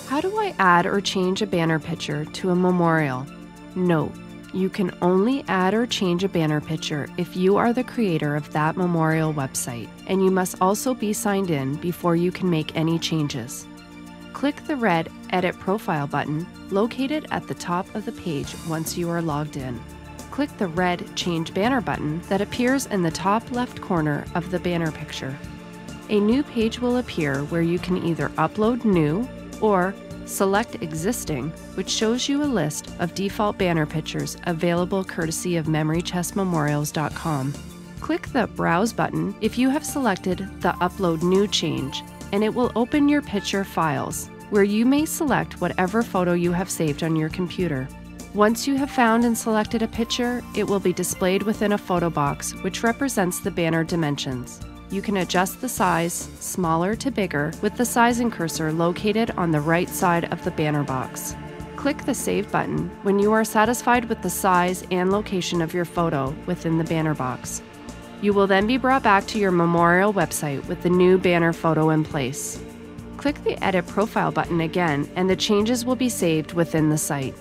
How do I add or change a banner picture to a memorial? Note: you can only add or change a banner picture if you are the creator of that memorial website, and you must also be signed in before you can make any changes. Click the red Edit Profile button located at the top of the page once you are logged in. Click the red Change Banner button that appears in the top left corner of the banner picture. A new page will appear where you can either upload new or select existing, which shows you a list of default banner pictures available courtesy of MemoryChestMemorials.com. Click the Browse button if you have selected the Upload New change, and it will open your picture files, where you may select whatever photo you have saved on your computer. Once you have found and selected a picture, it will be displayed within a photo box, which represents the banner dimensions. You can adjust the size, smaller to bigger, with the sizing cursor located on the right side of the banner box. Click the Save button when you are satisfied with the size and location of your photo within the banner box. You will then be brought back to your memorial website with the new banner photo in place. Click the Edit Profile button again, and the changes will be saved within the site.